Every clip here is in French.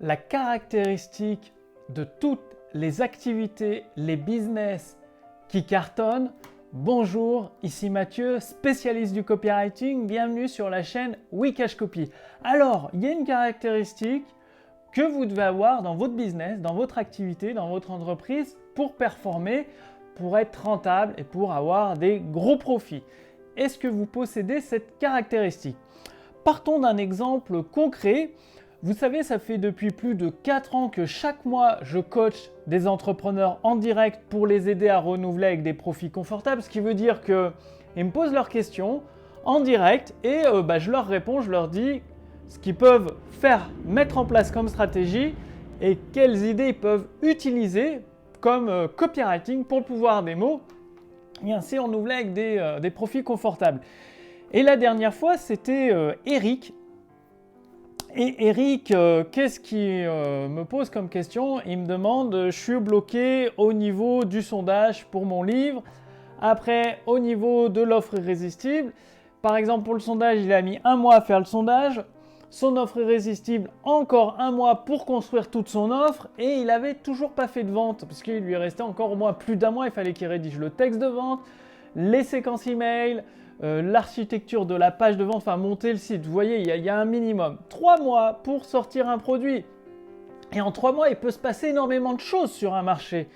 La caractéristique de toutes les activités, les business qui cartonnent. Bonjour, ici Mathieu, spécialiste du copywriting, bienvenue sur la chaîne Wikash Copy. Alors, il y a une caractéristique que vous devez avoir dans votre business, dans votre activité, dans votre entreprise pour performer, pour être rentable et pour avoir des gros profits. Est-ce que vous possédez cette caractéristique? Partons d'un exemple concret. Vous savez, ça fait depuis plus de 4 ans que chaque mois, je coach des entrepreneurs en direct pour les aider à renouveler avec des profits confortables, ce qui veut dire qu'ils me posent leurs questions en direct et je leur réponds, je leur dis ce qu'ils peuvent mettre en place comme stratégie et quelles idées ils peuvent utiliser comme copywriting pour le pouvoir des mots et ainsi renouveler avec des profits confortables. Et la dernière fois, c'était Eric. Et Eric, qu'est-ce qui me pose comme question? Il me demande, je suis bloqué au niveau du sondage pour mon livre, après au niveau de l'offre irrésistible. Par exemple, pour le sondage, il a mis 1 mois à faire le sondage, son offre irrésistible, encore 1 mois pour construire toute son offre, et il n'avait toujours pas fait de vente, parce qu'il lui restait encore au moins plus d'1 mois, il fallait qu'il rédige le texte de vente, les séquences email, l'architecture de la page de vente, enfin monter le site. Vous voyez, il y a un minimum. 3 mois pour sortir un produit. Et en 3 mois, il peut se passer énormément de choses sur un marché.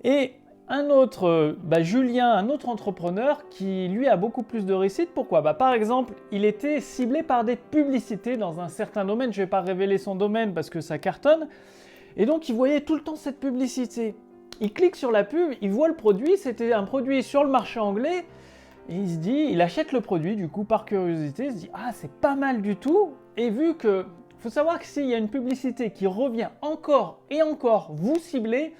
Et un autre, Julien, un autre entrepreneur qui lui a beaucoup plus de réussite. Pourquoi? Par exemple, il était ciblé par des publicités dans un certain domaine. Je ne vais pas révéler son domaine parce que ça cartonne. Et donc, il voyait tout le temps cette publicité. Il clique sur la pub, il voit le produit. C'était un produit sur le marché anglais. Et il se dit, il achète le produit du coup par curiosité, il se dit ah c'est pas mal du tout. Et vu que, faut savoir que s'il y a une publicité qui revient encore et encore vous cibler,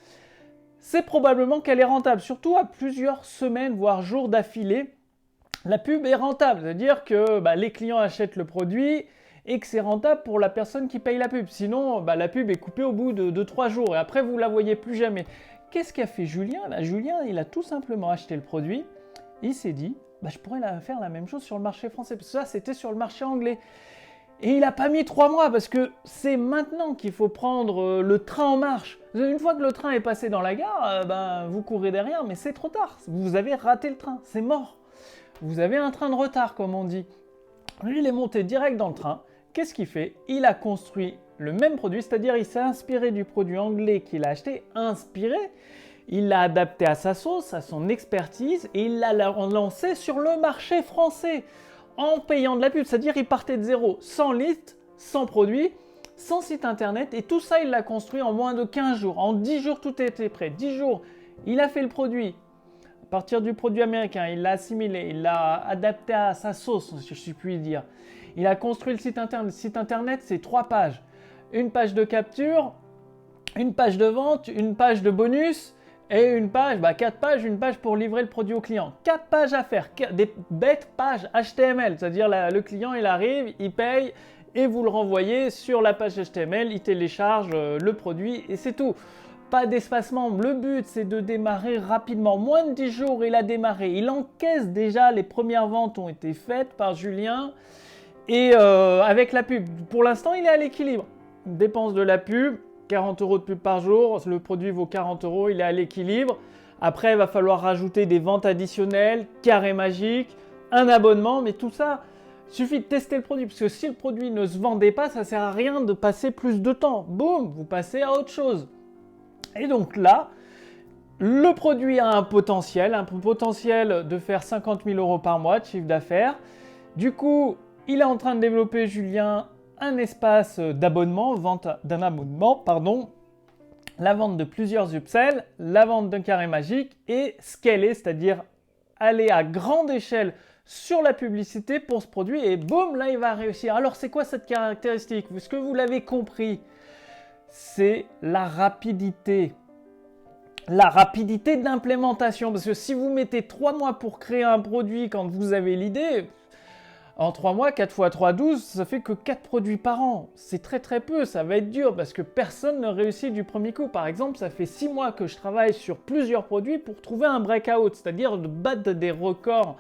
c'est probablement qu'elle est rentable, surtout à plusieurs semaines voire jours d'affilée. La pub est rentable, c'est-à-dire que les clients achètent le produit et que c'est rentable pour la personne qui paye la pub. Sinon, la pub est coupée au bout de 3 jours et après vous la voyez plus jamais. Qu'est-ce qu'a fait Julien? Julien, il a tout simplement acheté le produit. Il s'est dit, je pourrais faire la même chose sur le marché français, parce que ça, c'était sur le marché anglais. Et il n'a pas mis 3 mois, parce que c'est maintenant qu'il faut prendre le train en marche. Une fois que le train est passé dans la gare, vous courez derrière, mais c'est trop tard. Vous avez raté le train, c'est mort. Vous avez un train de retard, comme on dit. Lui, il est monté direct dans le train. Qu'est-ce qu'il fait? Il a construit le même produit, c'est-à-dire il s'est inspiré du produit anglais qu'il a acheté, il l'a adapté à sa sauce, à son expertise et il l'a lancé sur le marché français en payant de la pub. C'est-à-dire qu'il partait de zéro, sans liste, sans produit, sans site internet et tout ça il l'a construit en moins de 15 jours. En 10 jours tout était prêt. 10 jours, il a fait le produit. À partir du produit américain, il l'a assimilé, il l'a adapté à sa sauce, si je puis dire. Il a construit le site internet. Le site internet, c'est 3 pages. Une page de capture, une page de vente, une page de bonus. Et une page, 4 pages, une page pour livrer le produit au client. 4 pages à faire, des bêtes pages HTML, c'est-à-dire le client il arrive, il paye et vous le renvoyez sur la page HTML, il télécharge le produit et c'est tout. Pas d'espacement, le but c'est de démarrer rapidement. Moins de 10 jours il a démarré, il encaisse déjà, les premières ventes ont été faites par Julien et avec la pub. Pour l'instant il est à l'équilibre, dépense de la pub. 40 € de pub par jour, le produit vaut 40 €, il est à l'équilibre. Après, il va falloir rajouter des ventes additionnelles, carré magique, un abonnement, mais tout ça, il suffit de tester le produit. Parce que si le produit ne se vendait pas, ça ne sert à rien de passer plus de temps. Boum, vous passez à autre chose. Et donc là, le produit a un potentiel de faire 50 000 € par mois de chiffre d'affaires. Du coup, il est en train de développer, Julien, un espace d'abonnement, vente d'un abonnement, la vente de plusieurs upsells, la vente d'un carré magique et scaler, c'est-à-dire aller à grande échelle sur la publicité pour ce produit et boum, là il va réussir. Alors c'est quoi cette caractéristique? Est-ce que vous l'avez compris? C'est la rapidité. La rapidité d'implémentation, parce que si vous mettez 3 mois pour créer un produit quand vous avez l'idée, en 3 mois, 4 x 3, 12, ça fait que 4 produits par an. C'est très très peu, ça va être dur parce que personne ne réussit du premier coup. Par exemple, ça fait 6 mois que je travaille sur plusieurs produits pour trouver un breakout, c'est-à-dire de battre des records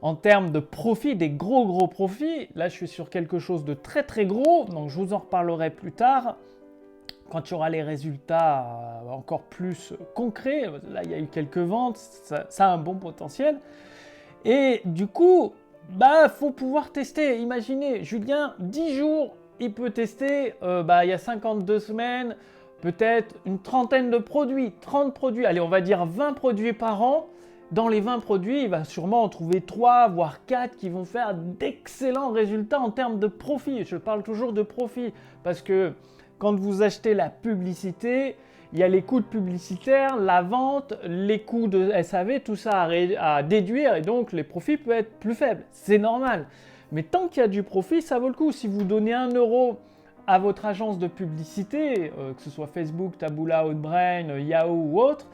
en termes de profit, des gros profits. Là, je suis sur quelque chose de très gros, donc je vous en reparlerai plus tard quand il y aura les résultats encore plus concrets. Là, il y a eu quelques ventes, ça a un bon potentiel. Et du coup, faut pouvoir tester. Imaginez, Julien, 10 jours, il peut tester, il y a 52 semaines, peut-être une trentaine de produits, 30 produits, allez, on va dire 20 produits par an. Dans les 20 produits, il va sûrement en trouver 3, voire 4 qui vont faire d'excellents résultats en termes de profit. Je parle toujours de profit parce que quand vous achetez la publicité, il y a les coûts de publicitaire, la vente, les coûts de SAV, tout ça à déduire et donc les profits peuvent être plus faibles. C'est normal. Mais tant qu'il y a du profit, ça vaut le coup. Si vous donnez 1 euro à votre agence de publicité, que ce soit Facebook, Taboola, Outbrain, Yahoo ou autre,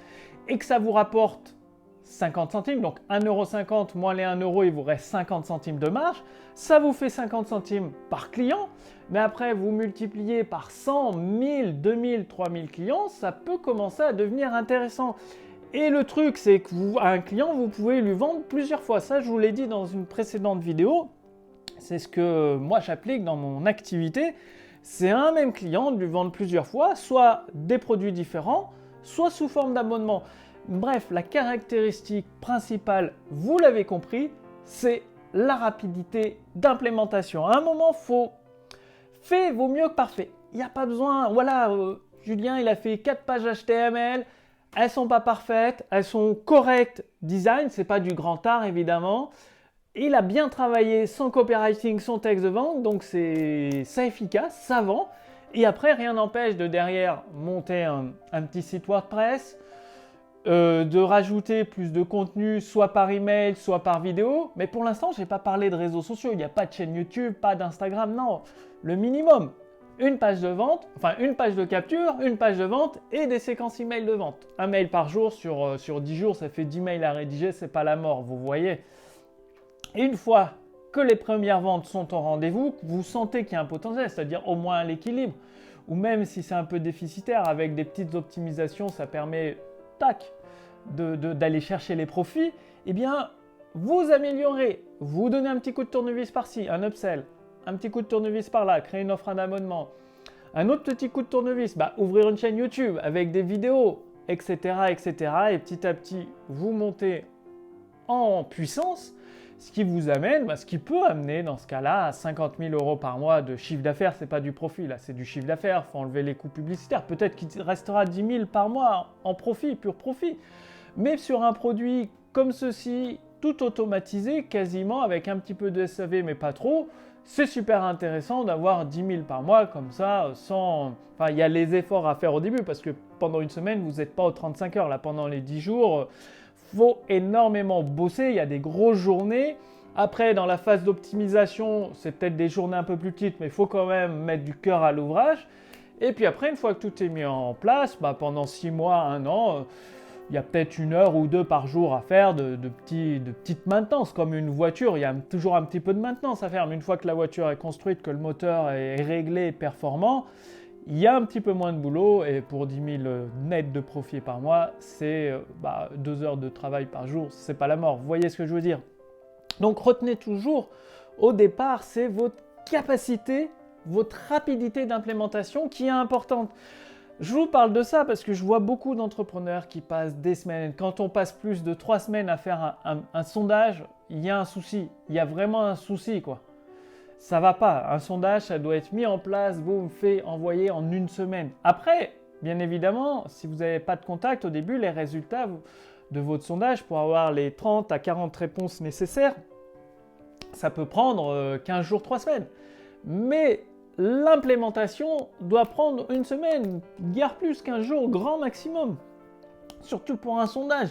et que ça vous rapporte 50 centimes, donc 1,50 € moins les 1 euro, il vous reste 50 centimes de marge, ça vous fait 50 centimes par client, mais après vous multipliez par 100, 1000, 2000, 3000 clients, ça peut commencer à devenir intéressant. Et le truc, c'est que un client, vous pouvez lui vendre plusieurs fois. Ça, je vous l'ai dit dans une précédente vidéo, c'est ce que moi j'applique dans mon activité. C'est un même client de lui vendre plusieurs fois, soit des produits différents, soit sous forme d'abonnement. Bref, la caractéristique principale, vous l'avez compris, c'est la rapidité d'implémentation. À un moment, fait vaut mieux que parfait. Il n'y a pas besoin, voilà, Julien, il a fait 4 pages HTML, elles sont pas parfaites, elles sont correctes design, c'est pas du grand art évidemment. Il a bien travaillé son copywriting, son texte de vente, donc c'est efficace, ça vend. Et après, rien n'empêche de derrière monter un petit site WordPress, de rajouter plus de contenu, soit par email, soit par vidéo. Mais pour l'instant, je n'ai pas parlé de réseaux sociaux. Il n'y a pas de chaîne YouTube, pas d'Instagram, non. Le minimum, une page de vente, enfin une page de capture, une page de vente et des séquences email de vente. Un mail par jour sur 10 jours, ça fait 10 mails à rédiger, c'est pas la mort, vous voyez. Et une fois que les premières ventes sont au rendez-vous, que vous sentez qu'il y a un potentiel, c'est-à-dire au moins à l'équilibre, ou même si c'est un peu déficitaire, avec des petites optimisations, ça permet, tac, d'aller chercher les profits, eh bien, vous améliorez, vous donnez un petit coup de tournevis par-ci, un upsell, un petit coup de tournevis par-là, créer une offre d'abonnement, un autre petit coup de tournevis, ouvrir une chaîne YouTube avec des vidéos, etc., etc. Et petit à petit, vous montez en puissance, ce qui vous amène, ce qui peut amener dans ce cas-là à 50 000 € par mois de chiffre d'affaires. C'est pas du profit, là, c'est du chiffre d'affaires. Il faut enlever les coûts publicitaires. Peut-être qu'il restera 10 000 par mois en profit, pur profit. Mais sur un produit comme ceci, tout automatisé, quasiment avec un petit peu de SAV, mais pas trop, c'est super intéressant d'avoir 10 000 par mois comme ça, sans... Enfin, il y a les efforts à faire au début parce que pendant une semaine, vous n'êtes pas aux 35 heures. Là, pendant les 10 jours, faut énormément bosser, il y a des grosses journées. Après, dans la phase d'optimisation, c'est peut-être des journées un peu plus petites, mais il faut quand même mettre du cœur à l'ouvrage. Et puis après, une fois que tout est mis en place, pendant 6 mois, 1 an, il y a peut-être 1 heure ou 2 par jour à faire de petites maintenances. Comme une voiture, il y a toujours un petit peu de maintenance à faire. Mais une fois que la voiture est construite, que le moteur est réglé et performant, il y a un petit peu moins de boulot et pour 10 000 nets de profit par mois, c'est 2 heures de travail par jour, c'est pas la mort. Vous voyez ce que je veux dire? Donc retenez toujours, au départ, c'est votre capacité, votre rapidité d'implémentation qui est importante. Je vous parle de ça parce que je vois beaucoup d'entrepreneurs qui passent des semaines. Quand on passe plus de 3 semaines à faire un sondage, il y a un souci. Il y a vraiment un souci, quoi. Ça va pas. Un sondage, ça doit être mis en place, boum, fait, envoyé en 1 semaine. Après, bien évidemment, si vous n'avez pas de contact au début, les résultats de votre sondage pour avoir les 30 à 40 réponses nécessaires, ça peut prendre 15 jours, 3 semaines. Mais l'implémentation doit prendre 1 semaine, guère plus, 15 jours, grand maximum. Surtout pour un sondage.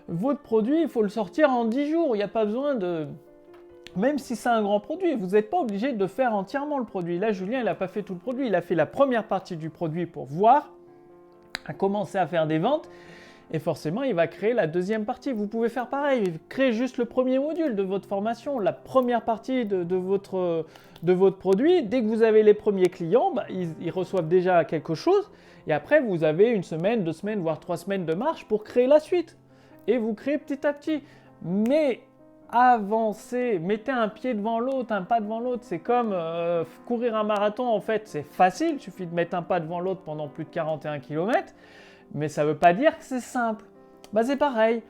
Votre produit, il faut le sortir en 10 jours. Il n'y a pas besoin de... Même si c'est un grand produit, vous n'êtes pas obligé de faire entièrement le produit. Là, Julien, il n'a pas fait tout le produit. Il a fait la première partie du produit pour voir, a commencé à faire des ventes. Et forcément, il va créer la deuxième partie. Vous pouvez faire pareil. Créez juste le premier module de votre formation, la première partie de votre produit. Dès que vous avez les premiers clients, ils reçoivent déjà quelque chose. Et après, vous avez 1 semaine, 2 semaines, voire 3 semaines de marche pour créer la suite. Et vous créez petit à petit. Mais avancez, mettez un pied devant l'autre, un pas devant l'autre. C'est comme courir un marathon, en fait, c'est facile, il suffit de mettre un pas devant l'autre pendant plus de 41 km, mais ça ne veut pas dire que c'est simple. Bah, c'est pareil,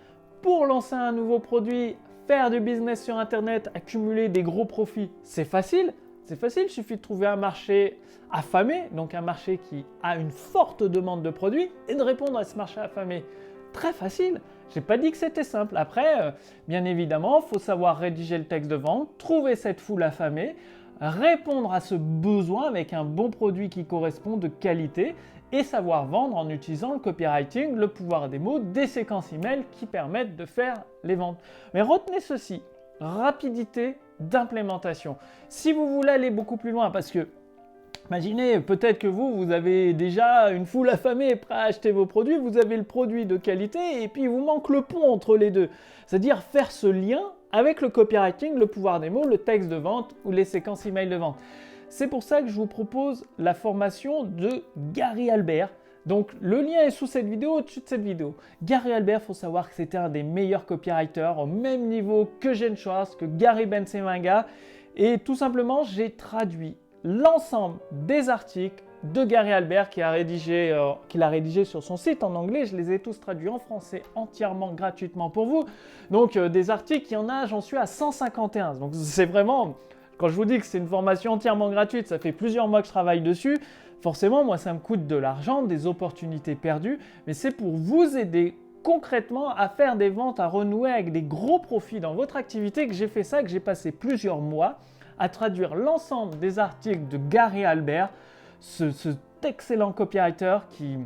pour lancer un nouveau produit, faire du business sur Internet, accumuler des gros profits, c'est facile. C'est facile, il suffit de trouver un marché affamé, donc un marché qui a une forte demande de produits, et de répondre à ce marché affamé. Très facile. Je n'ai pas dit que c'était simple. Après, bien évidemment, il faut savoir rédiger le texte de vente, trouver cette foule affamée, répondre à ce besoin avec un bon produit qui correspond de qualité et savoir vendre en utilisant le copywriting, le pouvoir des mots, des séquences email qui permettent de faire les ventes. Mais retenez ceci, rapidité d'implémentation. Si vous voulez aller beaucoup plus loin, parce que imaginez, peut-être que vous avez déjà une foule affamée prête à acheter vos produits, vous avez le produit de qualité et puis il vous manque le pont entre les deux. C'est-à-dire faire ce lien avec le copywriting, le pouvoir des mots, le texte de vente ou les séquences email de vente. C'est pour ça que je vous propose la formation de Gary Albert. Donc le lien est sous cette vidéo, au-dessus de cette vidéo. Gary Albert, il faut savoir que c'était un des meilleurs copywriters au même niveau que Jen Schwartz, que Gary Bencivenga. Et tout simplement, j'ai traduit l'ensemble des articles de Gary Albert qu'il a rédigé sur son site en anglais. Je les ai tous traduits en français entièrement gratuitement pour vous. Donc des articles, il y en a, j'en suis à 151. Donc c'est vraiment, quand je vous dis que c'est une formation entièrement gratuite, ça fait plusieurs mois que je travaille dessus. Forcément, moi, ça me coûte de l'argent, des opportunités perdues, mais c'est pour vous aider concrètement à faire des ventes, à renouer avec des gros profits dans votre activité que j'ai fait ça, que j'ai passé plusieurs mois à traduire l'ensemble des articles de Gary Albert, cet excellent copywriter qui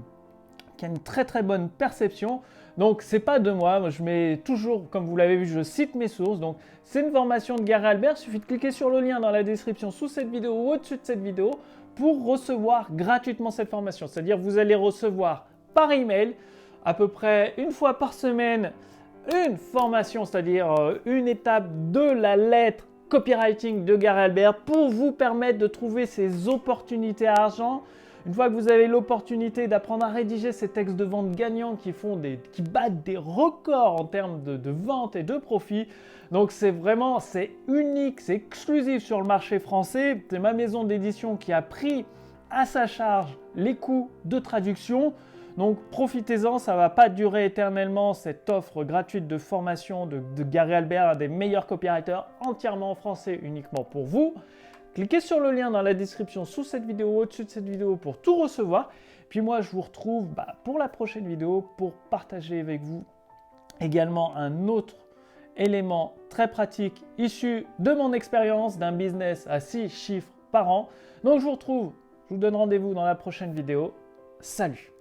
a une très très bonne perception. Donc c'est pas de moi, je mets toujours, comme vous l'avez vu, je cite mes sources. Donc c'est une formation de Gary Albert, il suffit de cliquer sur le lien dans la description sous cette vidéo ou au-dessus de cette vidéo pour recevoir gratuitement cette formation. C'est-à-dire vous allez recevoir par email à peu près une fois par semaine une formation, c'est-à-dire une étape de la lettre copywriting de Gary Albert pour vous permettre de trouver ces opportunités à argent. Une fois que vous avez l'opportunité d'apprendre à rédiger ces textes de vente gagnants qui battent des records en termes de vente et de profit. Donc c'est unique, c'est exclusif sur le marché français. C'est ma maison d'édition qui a pris à sa charge les coûts de traduction. Donc profitez-en, ça ne va pas durer éternellement cette offre gratuite de formation de Gary Albert, un des meilleurs copywriters entièrement en français uniquement pour vous. Cliquez sur le lien dans la description sous cette vidéo, au-dessus de cette vidéo pour tout recevoir. Puis moi, je vous retrouve pour la prochaine vidéo pour partager avec vous également un autre élément très pratique issu de mon expérience d'un business à 6 chiffres par an. Donc je vous donne rendez-vous dans la prochaine vidéo. Salut!